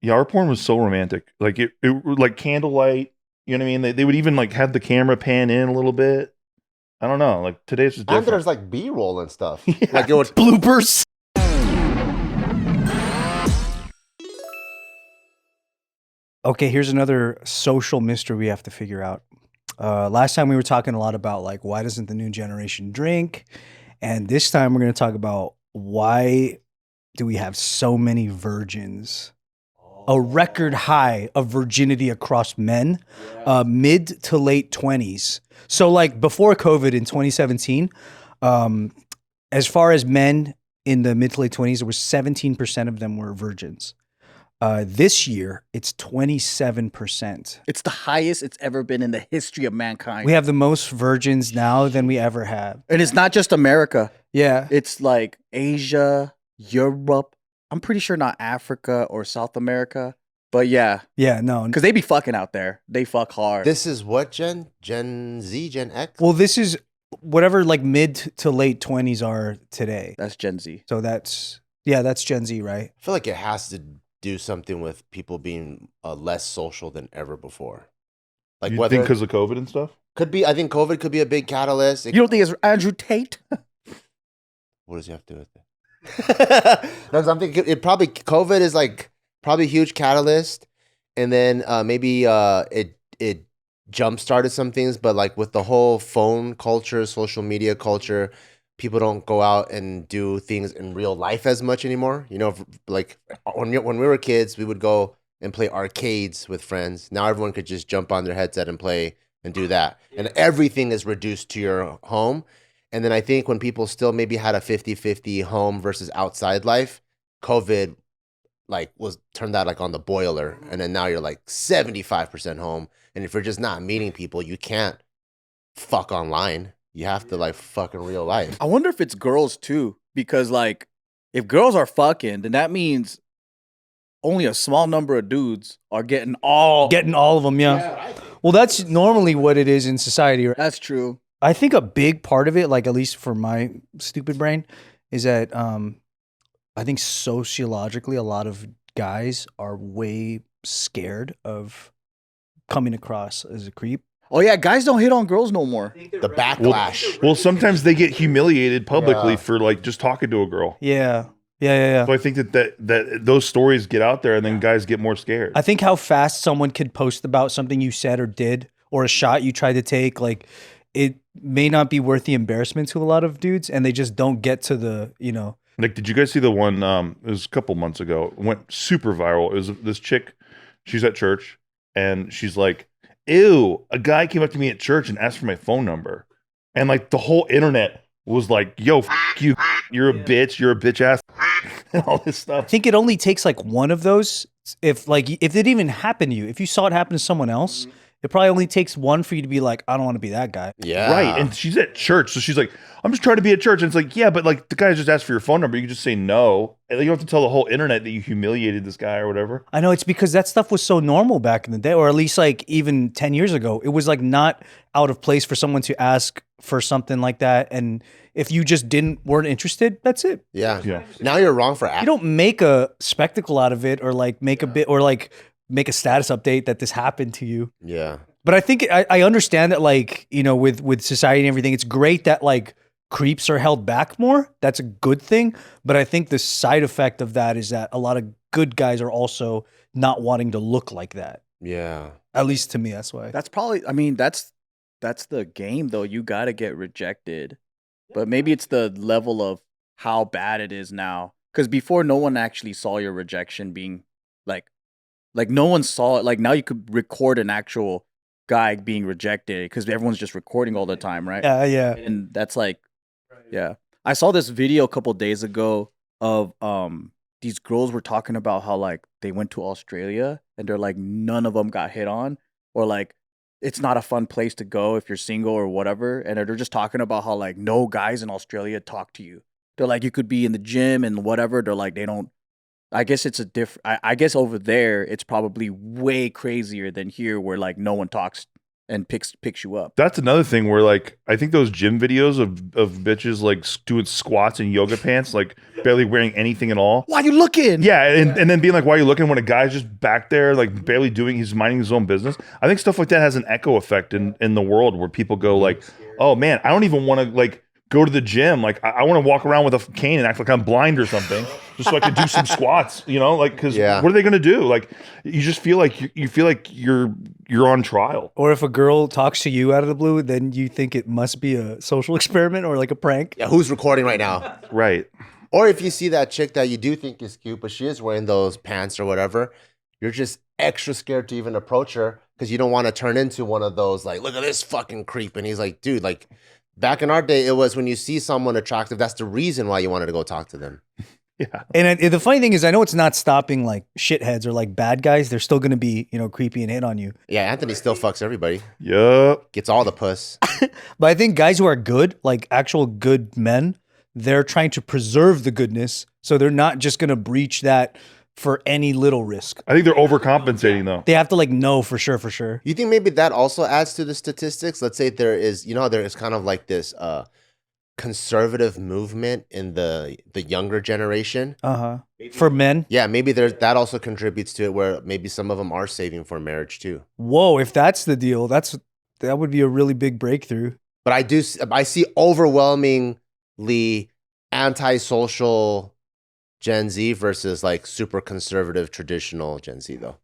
Yeah, our porn was so romantic. Like it like candlelight. You know what I mean? They would even like have the camera pan in a little bit. I don't know. Like today's just And different. there's like B-roll and stuff. Yeah. Like it would. Bloopers. Okay, here's another social mystery we have to figure out. Last time we were talking a lot about like why doesn't the new generation drink, and this time we're going to talk about why do we have so many virgins? A record high of virginity across men, mid to late 20s. So like before COVID in 2017, um, as far as men in the mid to late 20s, there was 17% of them were virgins. This year, it's 27%. It's the highest it's ever been in the history of mankind. We have the most virgins now than we ever have. And it's not just America. Yeah. It's like Asia, Europe. I'm pretty sure not Africa or South America. But yeah, Yeah, no. because they be fucking out there. They fuck hard. This is what Gen Z, Gen X. Well, this is whatever like mid to late 20s are today. That's Gen Z. So that's Gen Z, right? I feel like it has to do something with people being less social than ever before. Like You whether think because of COVID and stuff? could be, I think COVID could be a big catalyst. You don't think it's Andrew Tate? What does he have to do with it? No, 'cause I'm thinking it probably COVID is like probably a huge catalyst, and then maybe it jump started some things, but like with the whole phone culture, social media culture, people don't go out and do things in real life as much anymore. You know, like when we were kids, we would go and play arcades with friends. Now everyone could just jump on their headset and play and do that, and everything is reduced to your home. And then I think when people still maybe had a 50-50 home versus outside life, COVID like was turned that like on the boiler. And then now you're like 75% home. And if you're just not meeting people, you can't fuck online. You have to like fuck in real life. I wonder if it's girls too. Because like, if girls are fucking, then that means only a small number of dudes are getting all. Of them, yeah. Well, that's normally what it is in society. That's true. I think a big part of it, like at least for my stupid brain, is that I think sociologically a lot of guys are way scared of coming across as a creep. Oh yeah, guys don't hit on girls no more. The backlash. Well, sometimes they get humiliated publicly Yeah. for like just talking to a girl. Yeah. Yeah. So I think that those stories get out there, and then guys get more scared. I think how fast someone could post about something you said or did or a shot you tried to take, like it may not be worth the embarrassment to a lot of dudes, and they just don't get to the, Like, did you guys see the one? It was a couple months ago. It went super viral. It was this chick. She's at church, and she's like, "Ew!" A guy came up to me at church and asked for my phone number, and like the whole internet was like, "Yo, you, you're a bitch. You're a bitch ass," and all this I stuff. think it only takes like one of those. If it even happened to you, if you saw it happen to someone else, it probably only takes one for you to be like, I don't want to be that guy. Yeah. Right, and she's at church, so she's like, "I'm just trying to be at church," and it's like, "Yeah, but like the guy just asked for your phone number. You can just say no, and you don't have to tell the whole internet that you humiliated this guy or whatever." I know, it's because that stuff was so normal back in the day, or at least like even 10 years ago. It was like not out of place for someone to ask for something like that. And if you just weren't interested, that's it. Yeah. Yeah. Now you're wrong for You asking. don't make a spectacle out of it or like make a bit or like make a status update that this happened to you. Yeah. But I think I understand that, like, with society and everything, it's great that like creeps are held back more. That's a good thing. But I think the side effect of that is that a lot of good guys are also not wanting to look like that. Yeah. At least to me, that's why. That's probably. I mean, that's the game though. You gotta get rejected, but maybe it's the level of how bad it is now. Because before, no one actually saw your rejection being like no one saw it. Like now, you could record an actual guy being rejected because everyone's just recording all the time, right? Yeah. And that's like, yeah. I saw this video a couple days ago of these girls were talking about how like they went to Australia and they're like none of them got hit on, or like it's not a fun place to go if you're single or whatever. And they're just talking about how like no guys in Australia talk to you. They're like, you could be in the gym and whatever. They're like, they don't. I guess it's a different. I guess over there it's probably way crazier than here, where like no one talks and picks you up. That's another thing where like I think those gym videos of bitches like doing squats in yoga pants, like barely wearing anything at all. Why you looking? Yeah, and then being like, why are you looking when a guy's just back there like barely he's minding his own business. I think stuff like that has an echo effect in the world where people go like, oh man, I don't even want to like go to the gym. Like I want to walk around with a cane and act like I'm blind or something, just so I can do some squats. You know, like because what are they gonna do? Like you just feel like you feel like you're on trial. Or if a girl talks to you out of the blue, then you think it must be a social experiment or like a prank. Yeah, who's recording right now? Right. Or if you see that chick that you do think is cute, but she is wearing those pants or whatever, you're just extra scared to even approach her because you don't want to turn into one of those like, look at this fucking creep. And he's like, dude, like back in our day, it was when you see someone attractive, that's the reason why you wanted to go talk to them. Yeah. And the funny thing is, I know it's not stopping like shitheads or like bad guys. They're still going to be, creepy and hit on you. Yeah, Anthony still fucks everybody. Yup. Gets all the puss. But I think guys who are good, like actual good men, they're trying to preserve the goodness. So they're not just going to breach that for any little risk. I think they're overcompensating though. They have to like know for sure. You think maybe that also adds to the statistics? Let's say there is, there is kind of like this conservative movement in the younger generation. For men. Yeah, maybe that also contributes to it where maybe some of them are saving for marriage too. Whoa, if that's the deal, that would be a really big breakthrough. But I see overwhelmingly antisocial Gen Z versus like super conservative traditional Gen Z though.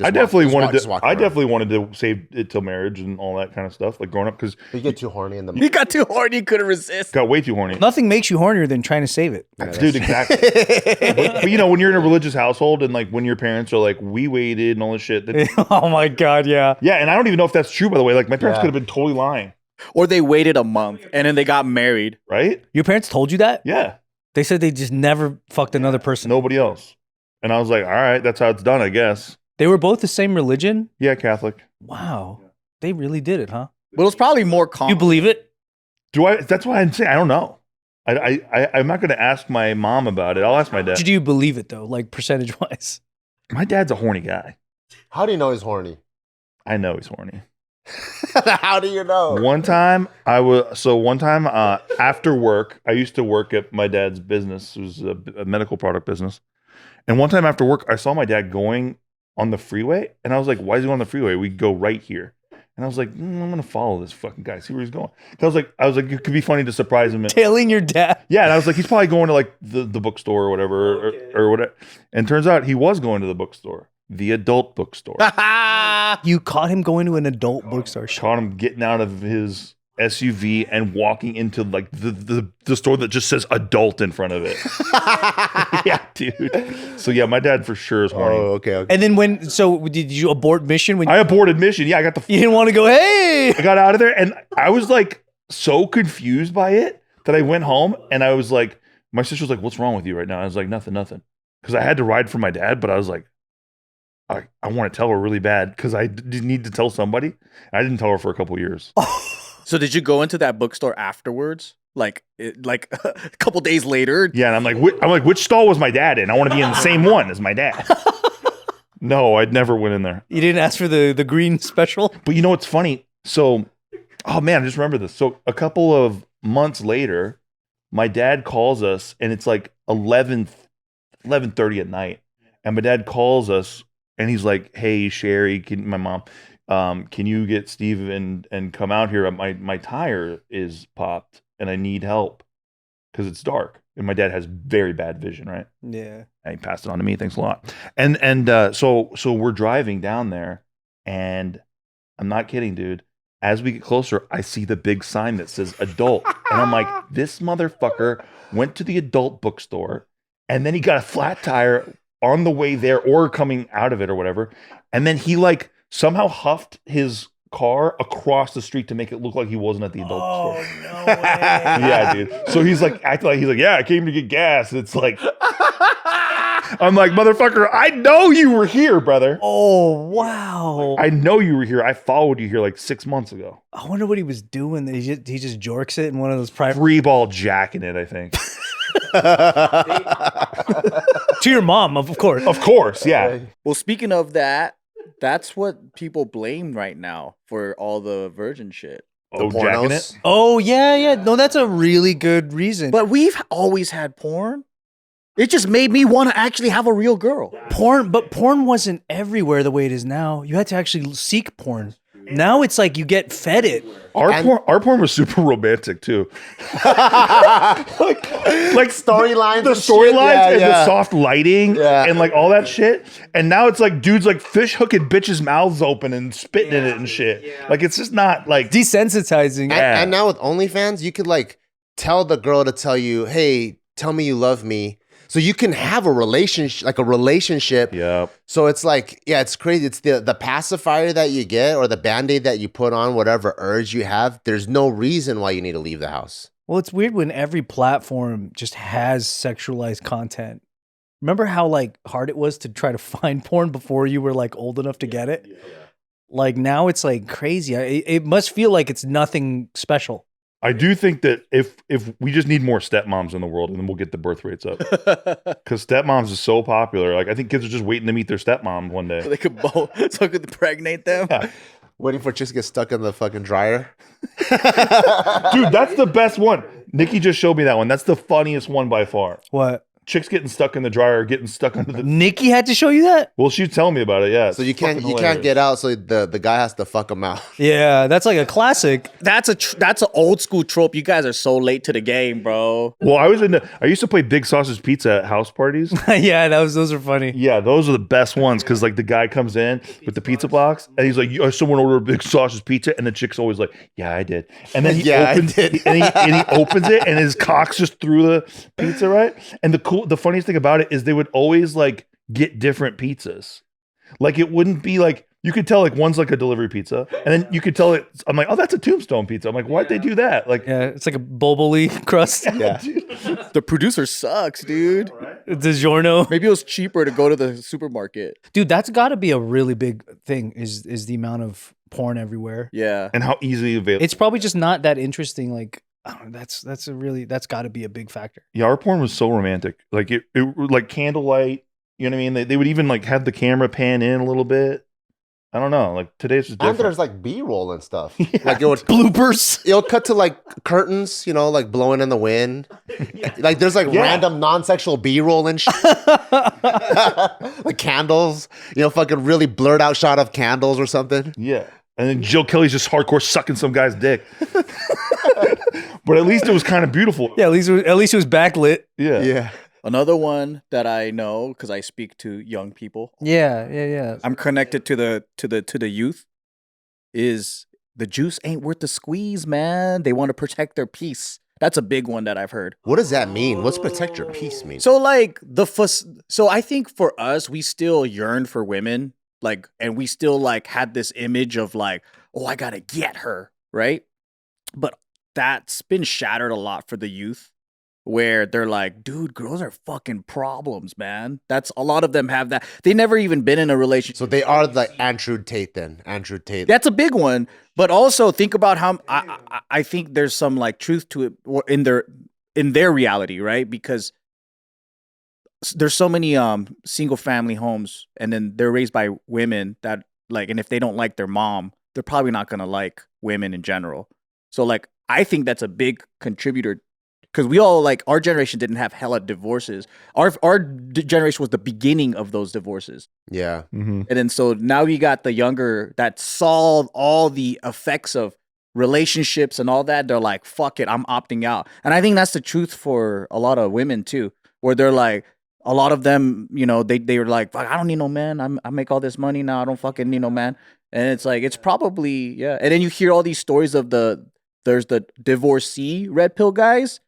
I definitely wanted to save it till marriage and all that kind of stuff, like growing up, because you get too horny in the He got too horny, couldn't resist. got way too horny. Nothing makes you hornier than trying to save it. Yeah, Dude, exactly. but when you're in a religious household and like when your parents are like, we waited and all this shit. Oh my God, yeah. Yeah, and I don't even know if that's true, by the way. Like my parents could have been totally lying. Or they waited a month and then they got married. Right? Your parents told you that? Yeah. They said they just never fucked another person. Nobody else. And I was like, all right, that's how it's done, I guess. They were both the same religion? Yeah, Catholic. Wow. They really did it, huh? But it was probably more common. You believe it? Do I? That's why I'm saying I don't know. I'm not going to ask my mom about it. I'll ask my dad. Do you believe it though, like percentage wise? My dad's a horny guy. How do you know he's horny? I know he's horny. How do you know? One time after work, I used to work at my dad's business. It was a medical product business. And one time after work, I saw my dad going on the freeway, and I was like, why is he on the freeway? We go right here. And I was like, I'm gonna follow this fucking guy, see where he's going. I was like, it could be funny to surprise him. Tailing your dad. Yeah, and I was like, he's probably going to like the bookstore or whatever, or whatever. And turns out he was going to the bookstore, the adult bookstore. You caught him going to an adult bookstore. Caught him getting out of his SUV and walking into like the store that just says adult in front of it. Yeah, dude. So yeah, my dad for sure is horny. Oh, okay. And then did you abort mission? When I aborted mission. Yeah, I got you didn't want to go, hey! I got out of there and I was like so confused by it that I went home and I was like, my sister was like, what's wrong with you right now? I was like, nothing. Because I had to ride for my dad, but I was like, I want to tell her really bad because I did need to tell somebody. I didn't tell her for a couple years. So did you go into that bookstore afterwards? Like a couple days later? Yeah, and I'm like, which stall was my dad in? I want to be in the same one as my dad. No, I'd never went in there. You didn't ask for the Greene special? But you know what's funny? So, oh man, I just remember this. So a couple of months later, my dad calls us, and it's like 11:30 at night, and my dad calls us. And he's like, hey, Sherry, my mom, can you get Steve and come out here? My tire is popped and I need help because it's dark. And my dad has very bad vision, right? Yeah. And he passed it on to me. Thanks a lot. And so we're driving down there, and I'm not kidding, dude. As we get closer, I see the big sign that says adult. And I'm like, this motherfucker went to the adult bookstore and then he got a flat tire on the way there or coming out of it or whatever. And then he like somehow huffed his car across the street to make it look like he wasn't at the adult store. No way. Yeah, dude. So he's like, acting like he's like, yeah, I came to get gas. And it's like, I'm like, motherfucker, I know you were here, brother. Oh, wow. I know you were here. I followed you here like 6 months ago. I wonder what he was doing. He just jorks it in one of those private. Free ball jacking it, I think. To your mom, of course. Of course, yeah. Well, speaking of that, That's what people blame right now for all the virgin shit. The jacking pornos. it. Oh yeah. No, that's a really good reason. But we've always had porn. It just made me want to actually have a real girl. Porn wasn't everywhere the way it is now. You had to actually seek porn. Now it's like you get fed it. Our porn was super romantic too. like Storylines, the and shit. storylines Yeah, and yeah. the soft lighting and like all that shit. And now it's like dudes like fish hooking bitches' mouths open and spitting in it and shit. Like it's just not like Desensitizing. And now with OnlyFans, you could like tell the girl to tell you, "Hey, tell me you love me." So you can have a relationship. Yep. So it's like, yeah, it's crazy. It's the pacifier that you get or the Band-Aid that you put on whatever urge you have. There's no reason why you need to leave the house. Well, it's weird when every platform just has sexualized content. Remember how like hard it was to try to find porn before you were like old enough to get it? Yeah. Like now it's like crazy. It must feel like it's nothing special. I do think that if we just need more stepmoms in the world, and then we'll get the birth rates up. Because stepmoms is so popular. Like I think kids are just waiting to meet their stepmom one day. They could both so could impregnate them. Yeah. Waiting for chicks to get stuck in the fucking dryer. Dude, that's the best one. Nikki just showed me that one. That's the funniest one by far. What? Chicks getting stuck in the dryer, getting stuck under the. Nikki had to show you that? Well, she's telling me about it. Yeah. So you can't get out. So the guy has to fuck them out. Yeah, that's like a classic. That's an old school trope. You guys are so late to the game, bro. Well, I used to play Big Sausage Pizza at house parties. Yeah, those are funny. Yeah, those are the best ones because like the guy comes in with the pizza box and he's like, "Someone ordered a big sausage pizza," and the chick's always like, "Yeah, I did." And then he opens it and he opens it and his cock's just through the pizza, right? And the funniest thing about it is they would always like get different pizzas. Like it wouldn't be like you could tell like one's like a delivery pizza, and then you could tell it. I'm like, oh, that's a Tombstone pizza. I'm like, why'd they do that? Like, Yeah, it's like a boboli crust. Yeah. The producer sucks, dude. DiGiorno. Maybe it was cheaper to go to the supermarket. Dude, that's got to be a really big thing is the amount of porn everywhere. Yeah. and how easily available. It's probably just not that interesting. Like, I don't know, that's got to be a big factor. Yeah, our porn was so romantic. Like it like candlelight. You know what I mean? They would even like have the camera pan in a little bit. I don't know. Like today's just And different. there's like B-roll and stuff. Yeah. Like it would Bloopers. it'll cut to like curtains, you know, like blowing in the wind. Like there's like Yeah. random non-sexual B-roll and shit. Like candles, you know, fucking really blurred out shot of candles or something. Yeah. And then Jill Kelly's just hardcore sucking some guy's dick. But at least it was kind of beautiful. Yeah, at least it was backlit. Yeah. Yeah. Another one that I know because I speak to young people. Yeah. I'm connected to the youth. Is the juice ain't worth the squeeze, man? They want to protect their peace. That's a big one that I've heard. What does that mean? What's protect your peace mean? So like so I think for us, we still yearn for women, like, and we still like had this image of like, oh, I gotta get her, right? But that's been shattered a lot for the youth, where they're like, dude, girls are fucking problems, man. That's a lot of them have that. They never even been in a relationship. So they are like Andrew Tate then. Andrew Tate. That's a big one. But also think about how I think there's some like truth to it in their reality, right? Because there's so many single family homes, and then they're raised by women that like, and if they don't like their mom, they're probably not gonna like women in general. So like, I think that's a big contributor. Because we all like our generation didn't have hella divorces. Our generation was the beginning of those divorces. Yeah. Mm-hmm. And then so now you got the younger that saw all the effects of relationships and all that. They're like, fuck it, I'm opting out. And I think that's the truth for a lot of women too, where they're like, a lot of them, you know, they were like, fuck, I don't need no man. I make all this money now. I don't fucking need no man. And it's like, it's probably, yeah. And then you hear all these stories of there's the divorcee red pill guys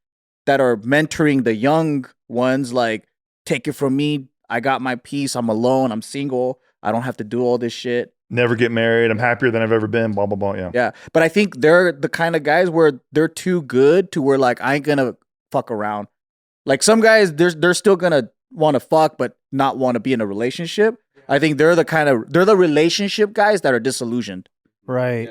that are mentoring the young ones, like, take it from me. I got my peace. I'm alone. I'm single. I don't have to do all this shit. Never get married. I'm happier than I've ever been. Blah, blah, blah. Yeah. Yeah. But I think they're the kind of guys where they're too good to where, like, I ain't gonna fuck around. Like, some guys, they're still gonna want to fuck, but not want to be in a relationship. I think they're the relationship guys that are disillusioned. Right.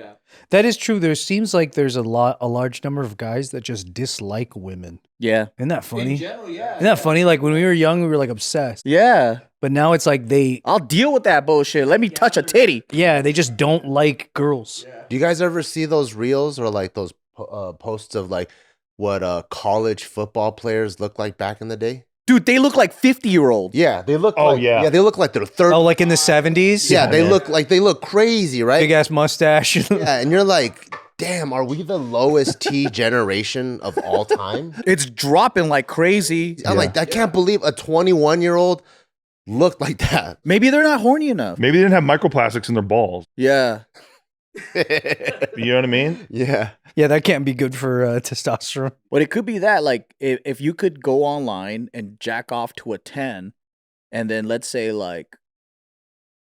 That is true. There seems like there's a large number of guys that just dislike women. Yeah. Isn't that funny? In general, yeah. Isn't that funny? Like when we were young, we were like obsessed. Yeah. But now it's like I'll deal with that bullshit. Let me touch a titty. they just don't like girls. Do you guys ever see those reels or like those posts of like what college football players look like back in the day? Dude, they look like 50-year-olds. Yeah, they look. Oh, like, yeah. they look like they're 30. Oh, like in the 70s? yeah, they man. look crazy, right? Big ass mustache. Yeah, and you're like, damn, are we the lowest T generation of all time? It's dropping like crazy. I'm like, I can't believe a 21-year-old looked like that. Maybe they're not horny enough. Maybe they didn't have microplastics in their balls. Yeah. You know what I mean? Yeah. Yeah, that can't be good for testosterone. But it could be that, like, if you could go online and jack off to a 10, and then let's say, like,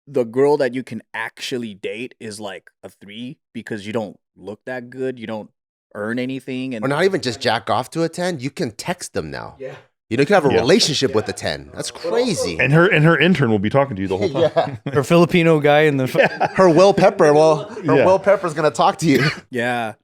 the girl that you can actually date is, like, a 3 because you don't look that good, you don't earn anything. And Or not even just jack off to a 10. You can text them now. Yeah. You know, you can have a relationship with a 10. That's crazy. And her intern will be talking to you the whole time. Or Filipino guy in the. Her Will Pepper, Yeah. Will Pepper's going to talk to you. Yeah.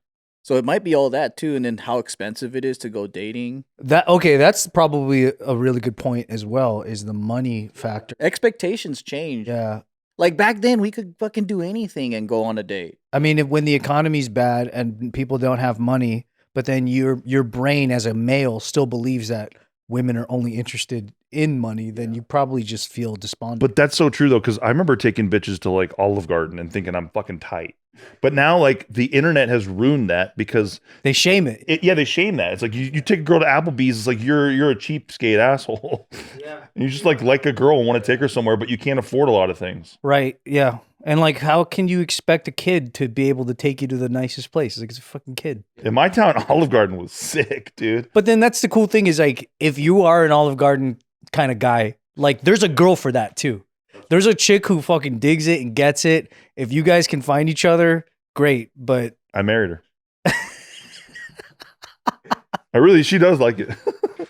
So it might be all that, too, and then how expensive it is to go dating. That's probably a really good point as well, is the money factor. Expectations change. Yeah. Like, back then, we could fucking do anything and go on a date. I mean, when the economy's bad and people don't have money, but then your brain as a male still believes that women are only interested in money, then you probably just feel despondent. But that's so true though, because I remember taking bitches to like Olive Garden and thinking I'm fucking tight. But now like the internet has ruined that because they shame it. they shame that. It's like you take a girl to Applebee's, it's like you're a cheapskate asshole. Yeah. You just like a girl and want to take her somewhere, but you can't afford a lot of things. Right. Yeah. And like, how can you expect a kid to be able to take you to the nicest place? Like, it's a fucking kid. In my town, Olive Garden was sick, dude. But then that's the cool thing is like, if you are an Olive Garden kind of guy, like there's a girl for that too. There's a chick who fucking digs it and gets it. If you guys can find each other, great. But I married her. She does like it.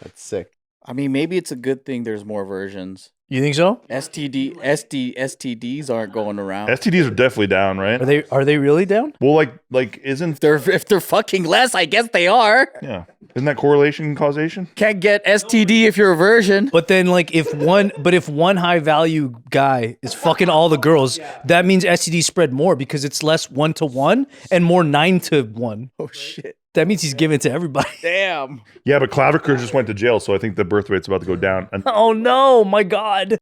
That's sick. I mean, maybe it's a good thing there's more versions. you think so? STDs aren't going around. STDs are definitely down, right? Are they really down? Well, like isn't If they're fucking less, I guess they are. yeah? Isn't that correlation causation? Can't get STD if you're a virgin. But then like if one high value guy is fucking all the girls, that means STD spread more because it's less 1-to-1 and more 9-to-1. Oh shit! That means he's giving it to everybody. Damn. Yeah, but Clavicle just went to jail, so I think the birth rate's about to go down. And Oh no, my God.